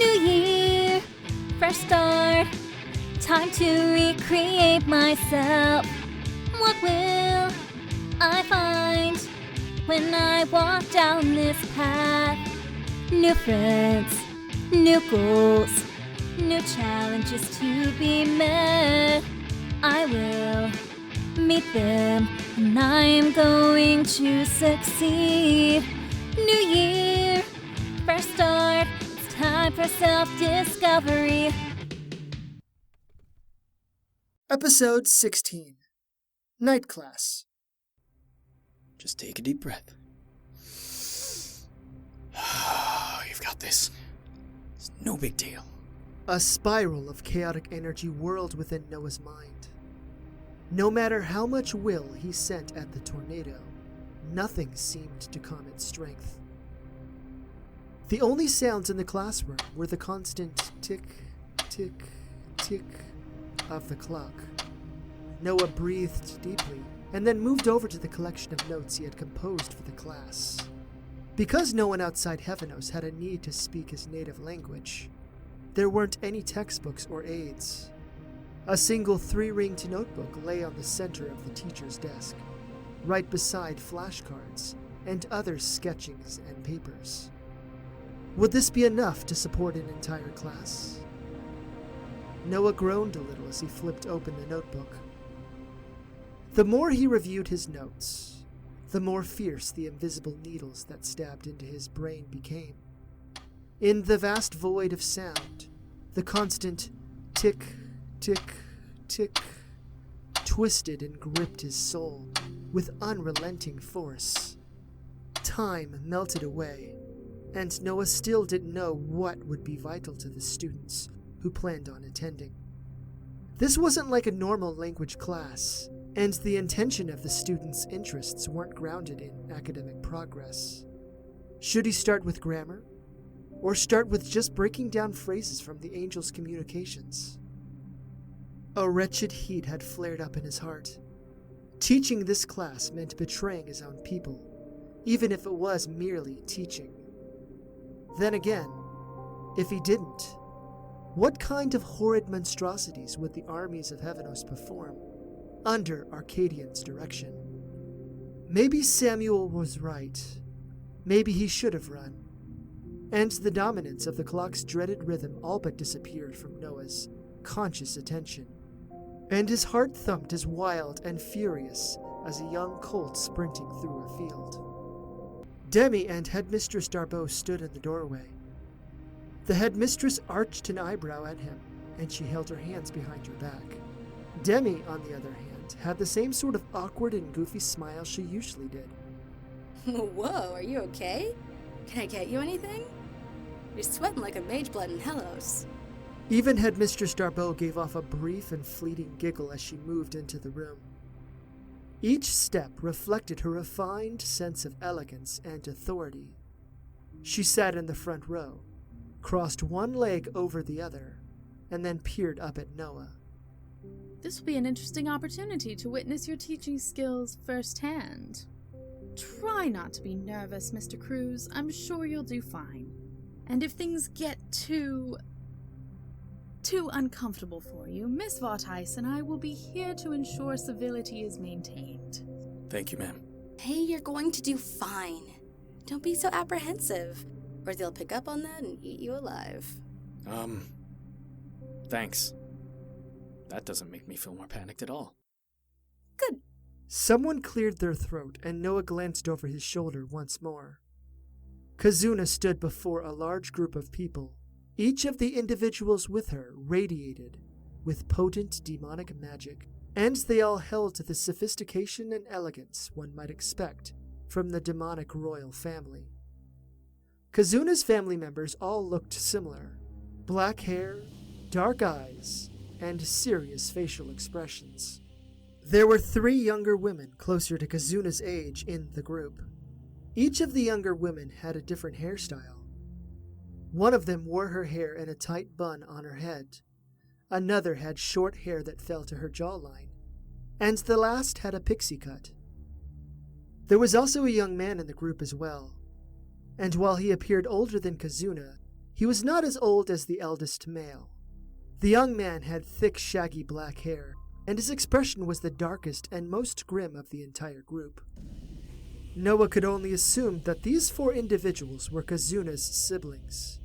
New year, fresh start, time to recreate myself. What will I find when I walk down this path? New friends, new goals, new challenges to be met. I will meet them and I am going to succeed. New year, fresh start, it's time for self-discovery. Episode 16. Night Class. Just take a deep breath. You've got this. It's no big deal. A spiral of chaotic energy whirled within Noah's mind. No matter how much will he sent at the tornado, nothing seemed to calm its strength. The only sounds in the classroom were the constant tick, tick, tick of the clock. Noah breathed deeply and then moved over to the collection of notes he had composed for the class. Because no one outside Heavenos had a need to speak his native language, there weren't any textbooks or aids. A single 3-ringed notebook lay on the center of the teacher's desk, right beside flashcards and other sketchings and papers. Would this be enough to support an entire class? Noah groaned a little as he flipped open the notebook. The more he reviewed his notes, the more fierce the invisible needles that stabbed into his brain became. In the vast void of sound, the constant tick, tick, tick twisted and gripped his soul with unrelenting force. Time melted away, and Noah still didn't know what would be vital to the students who planned on attending. This wasn't like a normal language class, and the intention of the students' interests weren't grounded in academic progress. Should he start with grammar? Or start with just breaking down phrases from the angels' communications? A wretched heat had flared up in his heart. Teaching this class meant betraying his own people, even if it was merely teaching. Then again, if he didn't, what kind of horrid monstrosities would the armies of Heavenos perform under Arcadian's direction? Maybe Samuel was right. Maybe he should have run. And the dominance of the clock's dreaded rhythm all but disappeared from Noah's conscious attention, and his heart thumped as wild and furious as a young colt sprinting through a field. Demi and Headmistress Darboux stood in the doorway. The Headmistress arched an eyebrow at him, and she held her hands behind her back. Demi, on the other hand, had the same sort of awkward and goofy smile she usually did. Whoa, are you okay? Can I get you anything? You're sweating like a mage blood in Hellos. Even Headmistress Darboux gave off a brief and fleeting giggle as she moved into the room. Each step reflected her refined sense of elegance and authority. She sat in the front row, crossed one leg over the other, and then peered up at Noah. This will be an interesting opportunity to witness your teaching skills firsthand. Try not to be nervous, Mr. Cruz. I'm sure you'll do fine. And if things get too uncomfortable for you, Miss Vartice and I will be here to ensure civility is maintained. Thank you, ma'am. Hey, you're going to do fine. Don't be so apprehensive, or they'll pick up on that and eat you alive. Thanks. That doesn't make me feel more panicked at all. Good. Someone cleared their throat, and Noah glanced over his shoulder once more. Kazuna stood before a large group of people. Each of the individuals with her radiated with potent demonic magic, and they all held to the sophistication and elegance one might expect from the demonic royal family. Kazuna's family members all looked similar. Black hair, dark eyes, and serious facial expressions. There were 3 younger women closer to Kazuna's age in the group. Each of the younger women had a different hairstyle. One of them wore her hair in a tight bun on her head. Another had short hair that fell to her jawline. And the last had a pixie cut. There was also a young man in the group as well. And while he appeared older than Kazuna, He was not as old as the eldest male. The young man had thick, shaggy black hair, and his expression was the darkest and most grim of the entire group. Noah could only assume that these 4 individuals were Kazuna's siblings.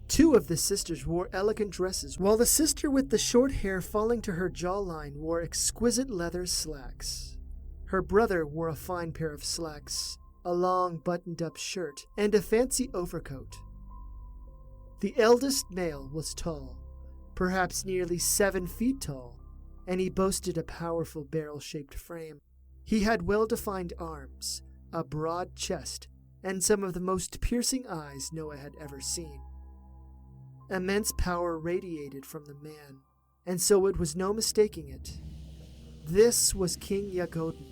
2 of the sisters wore elegant dresses, while the sister with the short hair falling to her jawline wore exquisite leather slacks. Her brother wore a fine pair of slacks, a long buttoned-up shirt, and a fancy overcoat. The eldest male was tall, perhaps nearly 7 feet tall, and he boasted a powerful barrel-shaped frame. He had well-defined arms, a broad chest, and some of the most piercing eyes Noah had ever seen. Immense power radiated from the man, and so it was no mistaking it. This was King Yaogoden.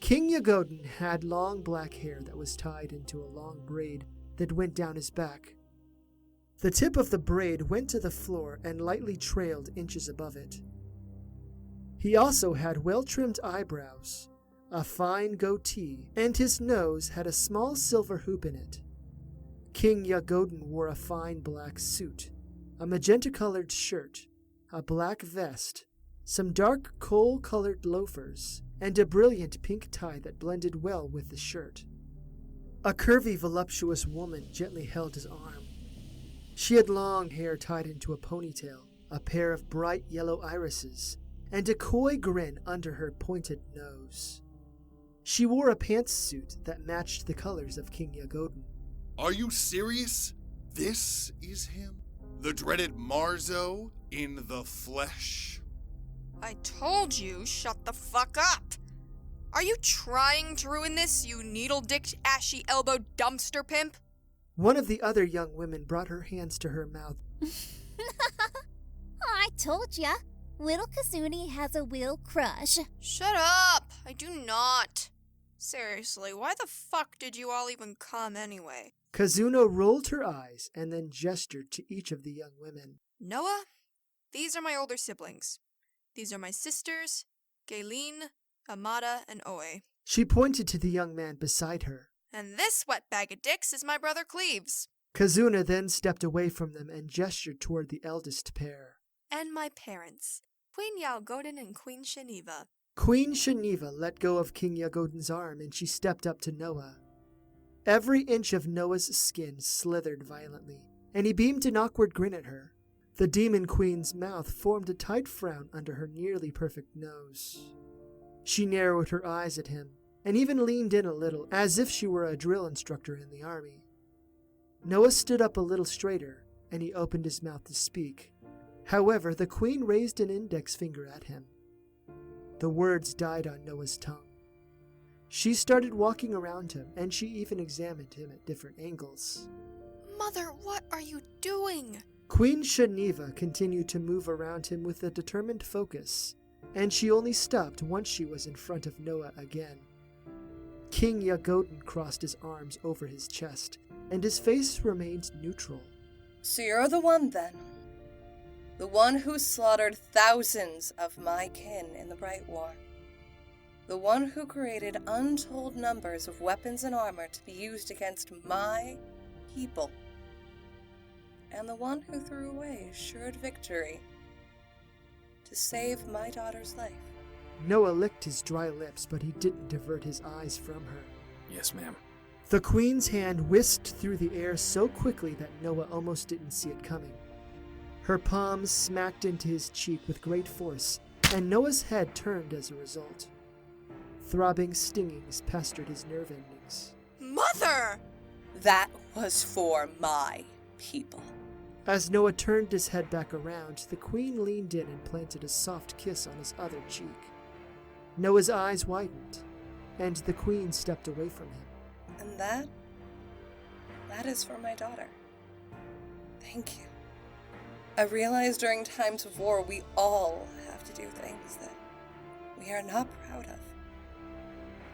King Yaogoden had long black hair that was tied into a long braid that went down his back. The tip of the braid went to the floor and lightly trailed inches above it. He also had well-trimmed eyebrows, a fine goatee, and his nose had a small silver hoop in it. King Yaogoden wore a fine black suit, a magenta-colored shirt, a black vest, some dark coal-colored loafers, and a brilliant pink tie that blended well with the shirt. A curvy, voluptuous woman gently held his arm. She had long hair tied into a ponytail, a pair of bright yellow irises, and a coy grin under her pointed nose. She wore a pantsuit that matched the colors of King Yaogoden. Are you serious? This is him? The dreaded Marzo in the flesh? I told you, shut the fuck up! Are you trying to ruin this, you needle-dicked, ashy-elbowed dumpster pimp? One of the other young women brought her hands to her mouth. I told ya, little Kazuni has a real crush. Shut up! I do not. Seriously, why the fuck did you all even come anyway? Kazuna rolled her eyes and then gestured to each of the young women. Noah, these are my older siblings. These are my sisters, Galen, Amada, and Oe. She pointed to the young man beside her. And this wet bag of dicks is my brother Kleaves. Kazuna then stepped away from them and gestured toward the eldest pair. And my parents, Queen Yaogoden and Queen Shaneeva. Queen Shaneeva let go of King Yaogoden's arm and she stepped up to Noah. Every inch of Noah's skin slithered violently, and he beamed an awkward grin at her. The Demon Queen's mouth formed a tight frown under her nearly perfect nose. She narrowed her eyes at him, and even leaned in a little, as if she were a drill instructor in the army. Noah stood up a little straighter, and he opened his mouth to speak. However, the Queen raised an index finger at him. The words died on Noah's tongue. She started walking around him, and she even examined him at different angles. Mother, what are you doing? Queen Shaneeva continued to move around him with a determined focus, and she only stopped once she was in front of Noah again. King Yaogoden crossed his arms over his chest, and his face remained neutral. So you're the one, then? The one who slaughtered thousands of my kin in the Bright War. The one who created untold numbers of weapons and armor to be used against my people. And the one who threw away assured victory to save my daughter's life. Noah licked his dry lips, but he didn't divert his eyes from her. Yes, ma'am. The Queen's hand whisked through the air so quickly that Noah almost didn't see it coming. Her palms smacked into his cheek with great force, and Noah's head turned as a result. Throbbing stingings pestered his nerve endings. Mother! That was for my people. As Noah turned his head back around, the Queen leaned in and planted a soft kiss on his other cheek. Noah's eyes widened, and the Queen stepped away from him. And that is for my daughter. Thank you. I realize during times of war we all have to do things that we are not proud of.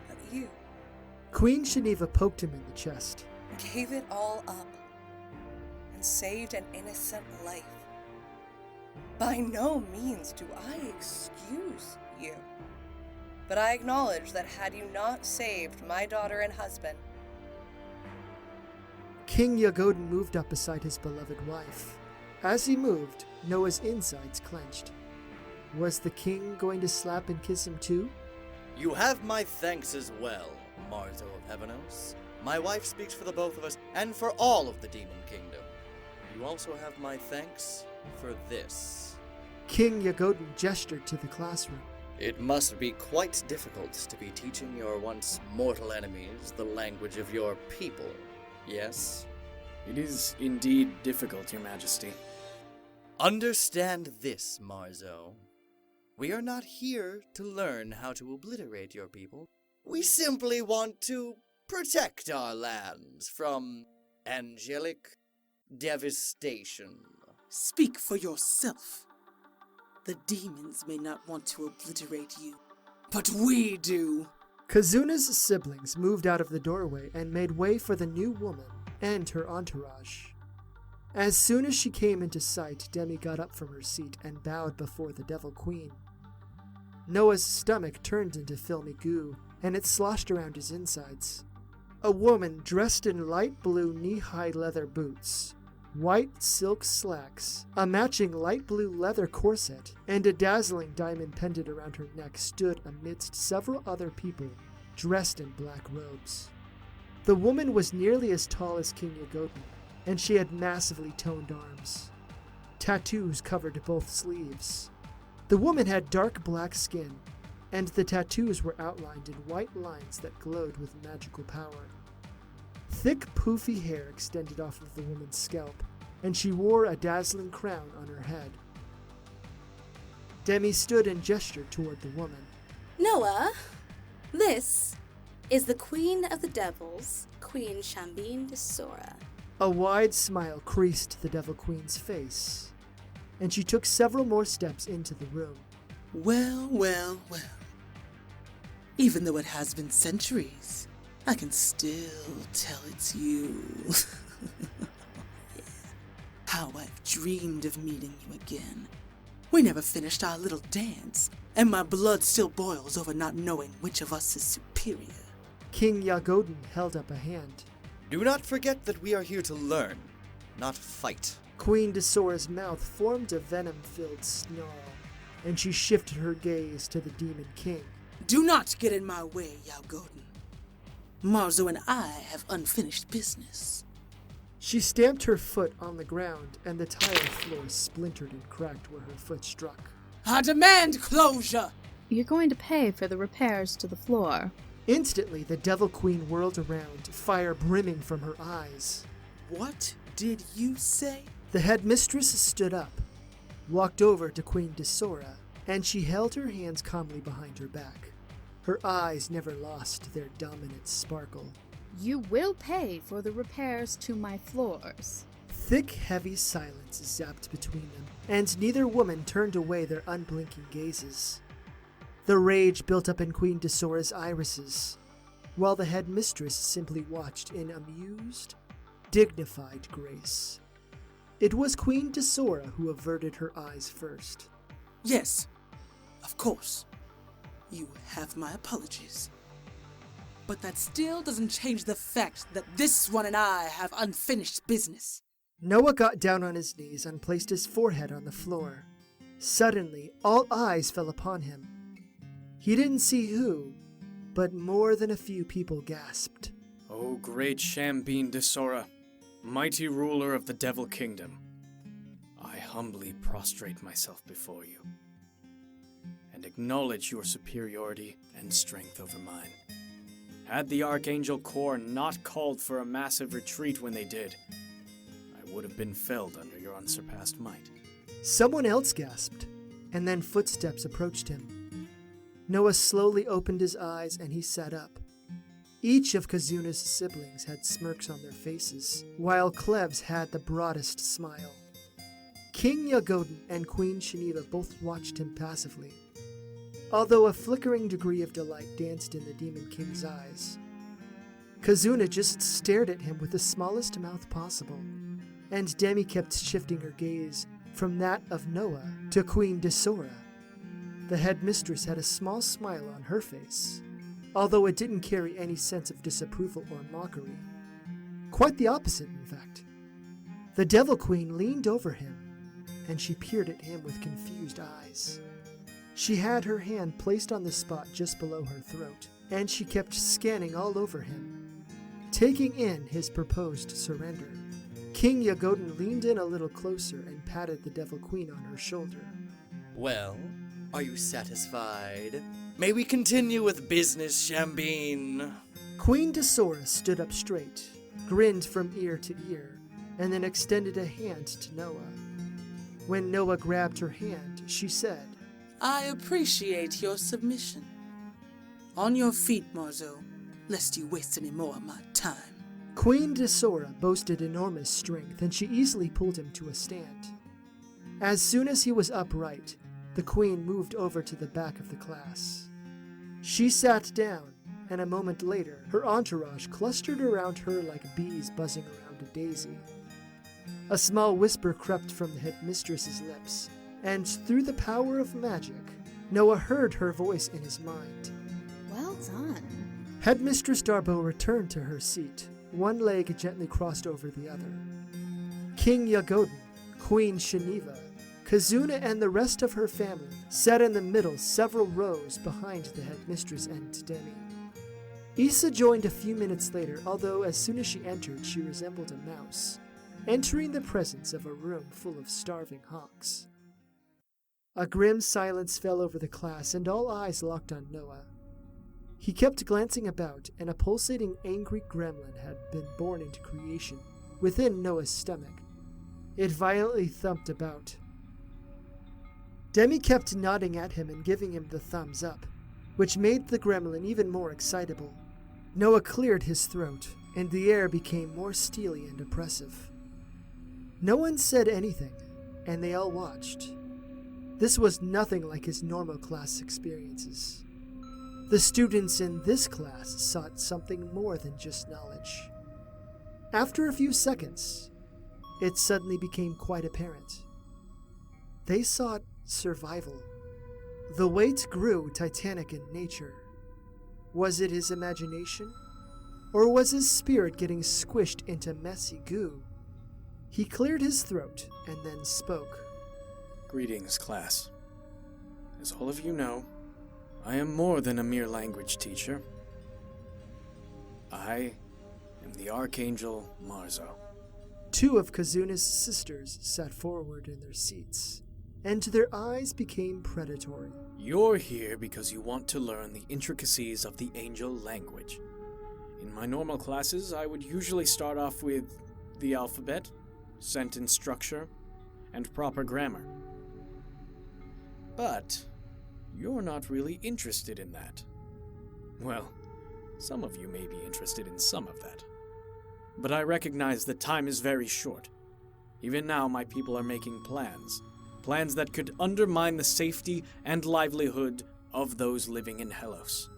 But you Queen Shaneeva poked him in the chest. gave it all up and saved an innocent life. By no means do I excuse you, but I acknowledge that had you not saved my daughter and husband, King Yaogoden moved up beside his beloved wife. As he moved, Noah's insides clenched. Was the king going to slap and kiss him too? You have my thanks as well, Marzo of Heavenos. My wife speaks for the both of us, and for all of the Demon Kingdom. You also have my thanks for this. King Yaogoden gestured to the classroom. It must be quite difficult to be teaching your once mortal enemies the language of your people, yes? It is indeed difficult, Your Majesty. Understand this, Marzo. We are not here to learn how to obliterate your people. We simply want to protect our lands from angelic devastation. Speak for yourself. The demons may not want to obliterate you, but we do. Kazuna's siblings moved out of the doorway and made way for the new woman and her entourage. As soon as she came into sight, Demi got up from her seat and bowed before the Devil Queen. Noah's stomach turned into filmy goo, and it sloshed around his insides. A woman dressed in light blue knee-high leather boots, white silk slacks, a matching light blue leather corset, and a dazzling diamond pendant around her neck stood amidst several other people dressed in black robes. The woman was nearly as tall as King Yaogoden, and she had massively toned arms. Tattoos covered both sleeves. The woman had dark black skin, and the tattoos were outlined in white lines that glowed with magical power. Thick, poofy hair extended off of the woman's scalp, and she wore a dazzling crown on her head. Demi stood and gestured toward the woman. Noah, this is the Queen of the Devils, Queen Shambine Desora. A wide smile creased the Devil Queen's face, and she took several more steps into the room. Well, well, well. Even though it has been centuries, I can still tell it's you. How I've dreamed of meeting you again. We never finished our little dance, and my blood still boils over not knowing which of us is superior. King Yaogoden held up a hand. Do not forget that we are here to learn, not fight. Queen Desora's mouth formed a venom-filled snarl, and she shifted her gaze to the Demon King. Do not get in my way, Yaogoden. Marzo and I have unfinished business. She stamped her foot on the ground, and the tile floor splintered and cracked where her foot struck. I demand closure! You're going to pay for the repairs to the floor. Instantly, the Devil Queen whirled around, fire brimming from her eyes. What did you say? The Headmistress stood up, walked over to Queen Desora, and she held her hands calmly behind her back. Her eyes never lost their dominant sparkle. You will pay for the repairs to my floors. Thick, heavy silence zapped between them, and neither woman turned away their unblinking gazes. The rage built up in Queen Desora's irises, while the Headmistress simply watched in amused, dignified grace. It was Queen Desora who averted her eyes first. Yes, of course. You have my apologies. But that still doesn't change the fact that this one and I have unfinished business. Noah got down on his knees and placed his forehead on the floor. Suddenly, all eyes fell upon him. He didn't see who, but more than a few people gasped. O great Shambine Desora, mighty ruler of the Devil Kingdom, I humbly prostrate myself before you, and acknowledge your superiority and strength over mine. Had the Archangel Corps not called for a massive retreat when they did, I would have been felled under your unsurpassed might. Someone else gasped, and then footsteps approached him. Noah slowly opened his eyes and he sat up. Each of Kazuna's siblings had smirks on their faces, while Kleaves had the broadest smile. King Yaogoden and Queen Shaneeva both watched him passively, although a flickering degree of delight danced in the Demon King's eyes. Kazuna just stared at him with the smallest mouth possible, and Demi kept shifting her gaze from that of Noah to Queen Desora. The Headmistress had a small smile on her face, although it didn't carry any sense of disapproval or mockery. Quite the opposite, in fact. The Devil Queen leaned over him, and she peered at him with confused eyes. She had her hand placed on the spot just below her throat, and she kept scanning all over him, taking in his proposed surrender. King Yaogoden leaned in a little closer and patted the Devil Queen on her shoulder. Well, are you satisfied? May we continue with business, Shambine? Queen Desora stood up straight, grinned from ear to ear, and then extended a hand to Noah. When Noah grabbed her hand, she said, I appreciate your submission. On your feet, Marzo, lest you waste any more of my time. Queen Desora boasted enormous strength, and she easily pulled him to a stand. As soon as he was upright, the queen moved over to the back of the class. She sat down, and a moment later, her entourage clustered around her like bees buzzing around a daisy. A small whisper crept from the headmistress's lips, and through the power of magic, Noah heard her voice in his mind. Well done. Headmistress Darboux returned to her seat, one leg gently crossed over the other. King Yaogoden, Queen Shaneeva, Kazuna, and the rest of her family sat in the middle several rows behind the headmistress and Demi. Issa joined a few minutes later, although as soon as she entered, she resembled a mouse, entering the presence of a room full of starving hawks. A grim silence fell over the class, and all eyes locked on Noah. He kept glancing about, and a pulsating, angry gremlin had been born into creation within Noah's stomach. It violently thumped about. Demi kept nodding at him and giving him the thumbs up, which made the gremlin even more excitable. Noah cleared his throat, and the air became more steely and oppressive. No one said anything, and they all watched. This was nothing like his normal class experiences. The students in this class sought something more than just knowledge. After a few seconds, it suddenly became quite apparent. They sought survival. The weight grew titanic in nature. Was it his imagination? Or was his spirit getting squished into messy goo? He cleared his throat and then spoke. Greetings, class. As all of you know, I am more than a mere language teacher. I am the Archangel Marzo. Two of Kazuna's sisters sat forward in their seats, and their eyes became predatory. You're here because you want to learn the intricacies of the angel language. In my normal classes, I would usually start off with the alphabet, sentence structure, and proper grammar. But you're not really interested in that. Well, some of you may be interested in some of that. But I recognize that time is very short. Even now, my people are making plans that could undermine the safety and livelihood of those living in Hellos.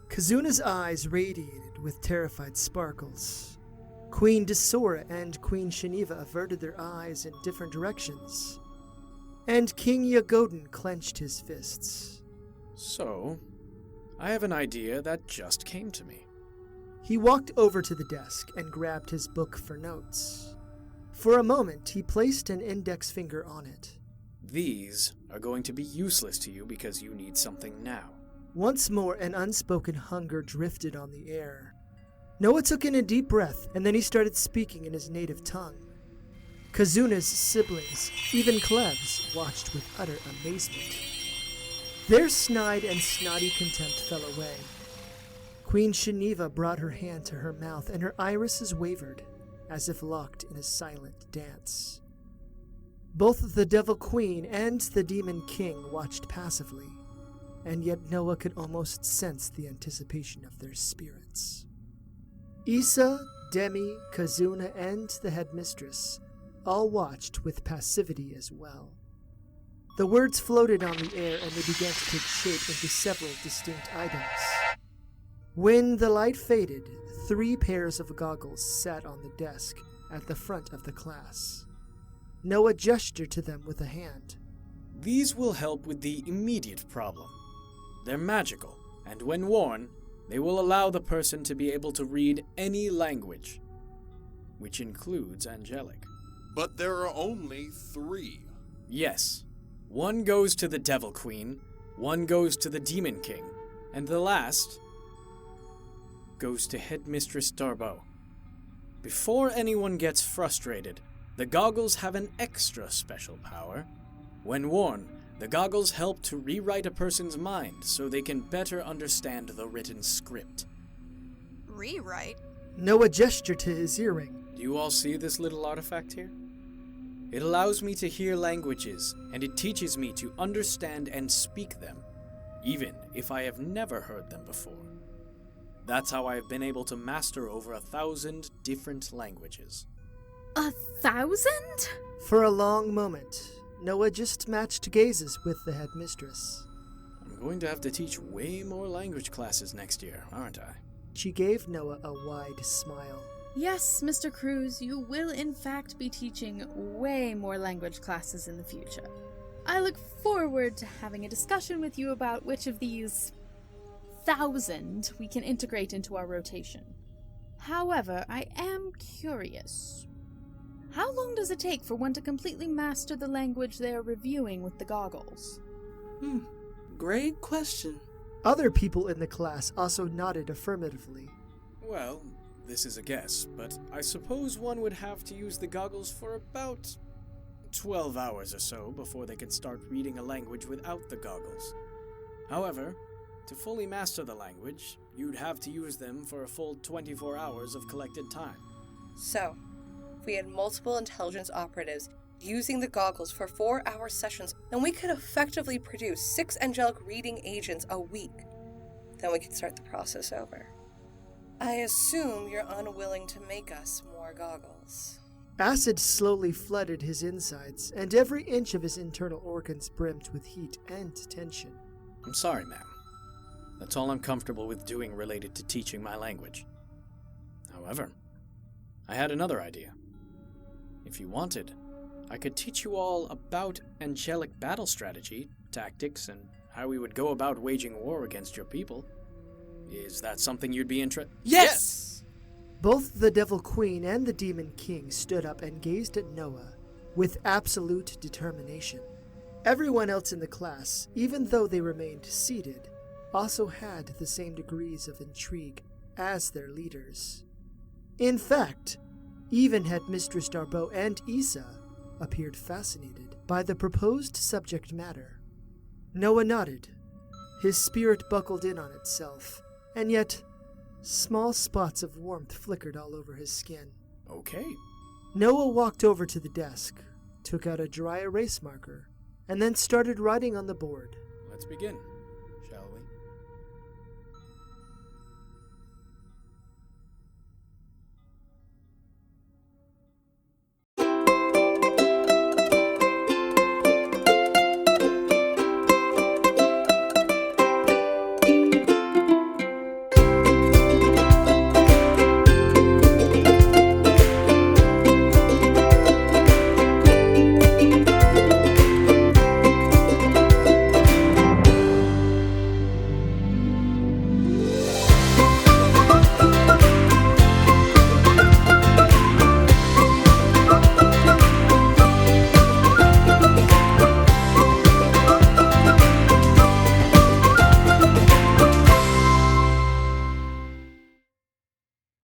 Kazuna's eyes radiated with terrified sparkles. Queen Desora and Queen Shaneeva averted their eyes in different directions, and King Yaogoden clenched his fists. So, I have an idea that just came to me. He walked over to the desk and grabbed his book for notes. For a moment, he placed an index finger on it. These are going to be useless to you because you need something now. Once more, an unspoken hunger drifted on the air. Noah took in a deep breath, and then he started speaking in his native tongue. Kazuna's siblings, even Kleaves, watched with utter amazement. Their snide and snotty contempt fell away. Queen Shaneeva brought her hand to her mouth, and her irises wavered, as if locked in a silent dance. Both the Devil Queen and the Demon King watched passively, and yet Noah could almost sense the anticipation of their spirits. Issa, Demi, Kazuna, and the Headmistress all watched with passivity as well. The words floated on the air, and they began to take shape into several distinct items. When the light faded, 3 pairs of goggles sat on the desk at the front of the class. Noah gestured to them with a hand. These will help with the immediate problem. They're magical, and when worn, they will allow the person to be able to read any language. which includes angelic. But there are only 3. Yes. One goes to the Devil Queen, one goes to the Demon King, and the last goes to Headmistress Darboux. Before anyone gets frustrated, the goggles have an extra special power. When worn, the goggles help to rewrite a person's mind so they can better understand the written script. Rewrite? Noah gestured to his earring. Do you all see this little artifact here? It allows me to hear languages, and it teaches me to understand and speak them, even if I have never heard them before. That's how I have been able to master over 1,000 different languages. 1,000? For a long moment, Noah just matched gazes with the headmistress. I'm going to have to teach way more language classes next year, aren't I? She gave Noah a wide smile. Yes, Mr. Cruz, you will in fact be teaching way more language classes in the future. I look forward to having a discussion with you about which of these 1,000 we can integrate into our rotation. However, I am curious. How long does it take for one to completely master the language they are reviewing with the goggles? Great question. Other people in the class also nodded affirmatively. Well, this is a guess, but I suppose one would have to use the goggles for about 12 hours or so before they can start reading a language without the goggles. However, to fully master the language, you'd have to use them for a full 24 hours of collected time. So, if we had multiple intelligence operatives using the goggles for 4-hour sessions, then we could effectively produce 6 angelic reading agents a week. Then we could start the process over. I assume you're unwilling to make us more goggles. Acid slowly flooded his insides, and every inch of his internal organs brimmed with heat and tension. I'm sorry, ma'am. That's all I'm comfortable with doing related to teaching my language. However, I had another idea. If you wanted, I could teach you all about angelic battle strategy, tactics, and how we would go about waging war against your people. Is that something you'd be interested? Yes! Both the Devil Queen and the Demon King stood up and gazed at Noah with absolute determination. Everyone else in the class, even though they remained seated, also had the same degrees of intrigue as their leaders. In fact, even Headmistress Darboux and Issa appeared fascinated by the proposed subject matter. Noah nodded. His spirit buckled in on itself, and yet small spots of warmth flickered all over his skin. Okay. Noah walked over to the desk, took out a dry erase marker, and then started writing on the board. Let's begin, shall we?